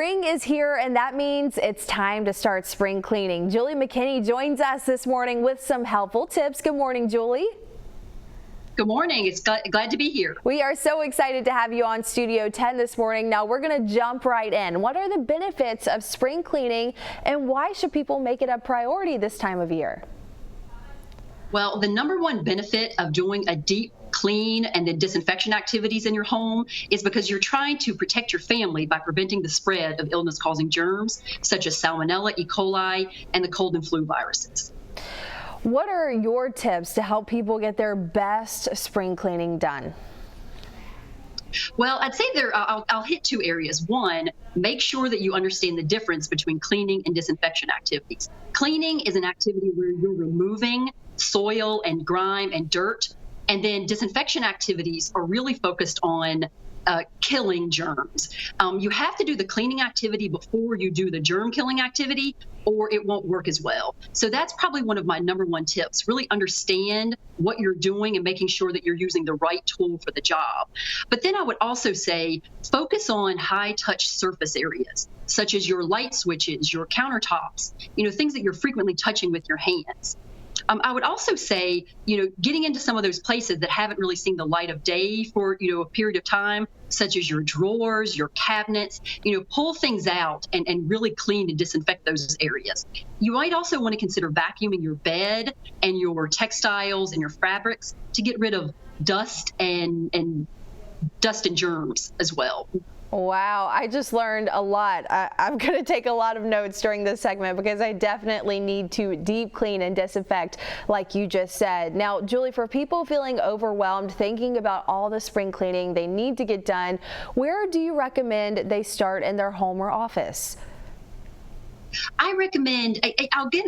Spring is here, and that means it's time to start spring cleaning. Julie McKinney joins us this morning with some helpful tips. Good morning, Julie. Good morning. It's glad to be here. We are so excited to have you on Studio 10 this morning. Now we're going to jump right in. What are the benefits of spring cleaning, and why should people make it a priority this time of year? Well, the number one benefit of doing a deep clean and then disinfection activities in your home is because you're trying to protect your family by preventing the spread of illness-causing germs such as Salmonella, E. coli, and the cold and flu viruses. What are your tips to help people get their best spring cleaning done? Well, I'd say I'll hit two areas. One, make sure that you understand the difference between cleaning and disinfection activities. Cleaning is an activity where you're removing soil and grime and dirt, and then disinfection activities are really focused on killing germs. You have to do the cleaning activity before you do the germ killing activity, or it won't work as well. So that's probably one of my number one tips. Really understand what you're doing and making sure that you're using the right tool for the job. But then I would also say focus on high touch surface areas, such as your light switches, your countertops, things that you're frequently touching with your hands. I would also say, getting into some of those places that haven't really seen the light of day for, a period of time, such as your drawers, your cabinets, pull things out and really clean and disinfect those areas. You might also want to consider vacuuming your bed and your textiles and your fabrics to get rid of dust and germs as well. Wow, I just learned a lot. I'm going to take a lot of notes during this segment because I definitely need to deep clean and disinfect like you just said. Now, Julie, for people feeling overwhelmed, thinking about all the spring cleaning they need to get done, where do you recommend they start in their home or office? I recommend, I'll get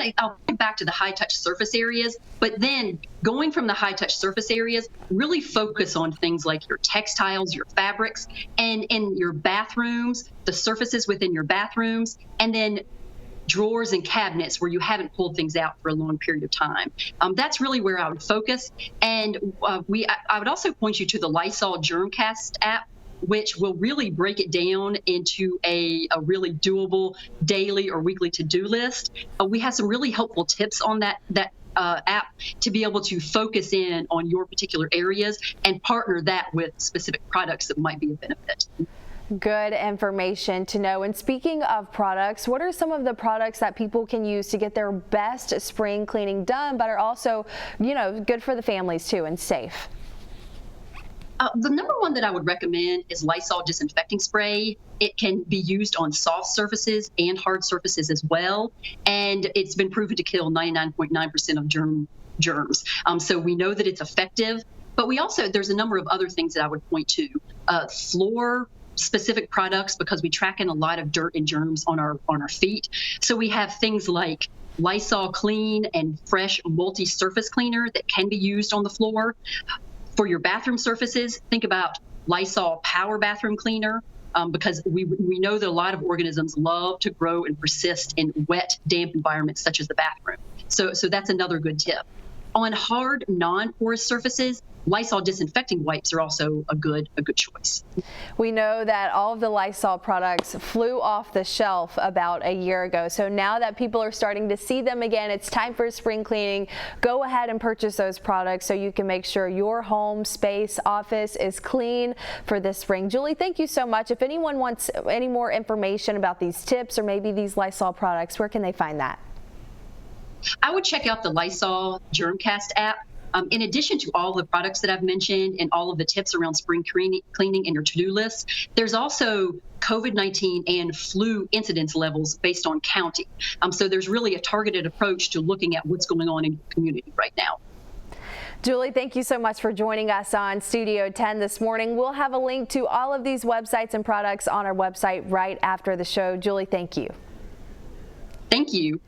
back to the high touch surface areas, but then going from the high touch surface areas, really focus on things like your textiles, your fabrics, and in your bathrooms, the surfaces within your bathrooms, and then drawers and cabinets where you haven't pulled things out for a long period of time. That's really where I would focus. And I would also point you to the Lysol Germcast app, which will really break it down into a really doable daily or weekly to-do list. We have some really helpful tips on that app to be able to focus in on your particular areas and partner that with specific products that might be a benefit. Good information to know. And speaking of products, what are some of the products that people can use to get their best spring cleaning done, but are also, good for the families too and safe? The number one that I would recommend is Lysol disinfecting spray. It can be used on soft surfaces and hard surfaces as well, and it's been proven to kill 99.9% of germs. So we know that it's effective, but there's a number of other things that I would point to. Floor specific products, because we track in a lot of dirt and germs on our feet. So we have things like Lysol Clean and Fresh Multi-Surface Cleaner that can be used on the floor. For your bathroom surfaces, think about Lysol Power Bathroom Cleaner, because we know that a lot of organisms love to grow and persist in wet, damp environments such as the bathroom. So that's another good tip. On hard, non-porous surfaces, Lysol disinfecting wipes are also a good choice. We know that all of the Lysol products flew off the shelf about a year ago. So now that people are starting to see them again, it's time for spring cleaning. Go ahead and purchase those products so you can make sure your home, space, office is clean for this spring. Julie, thank you so much. If anyone wants any more information about these tips or maybe these Lysol products, where can they find that? I would check out the Lysol Germcast app. In addition to all the products that I've mentioned and all of the tips around spring cleaning and your to-do list, there's also COVID-19 and flu incidence levels based on county. So there's really a targeted approach to looking at what's going on in your community right now. Julie, thank you so much for joining us on Studio 10 this morning. We'll have a link to all of these websites and products on our website right after the show. Julie, thank you. Thank you.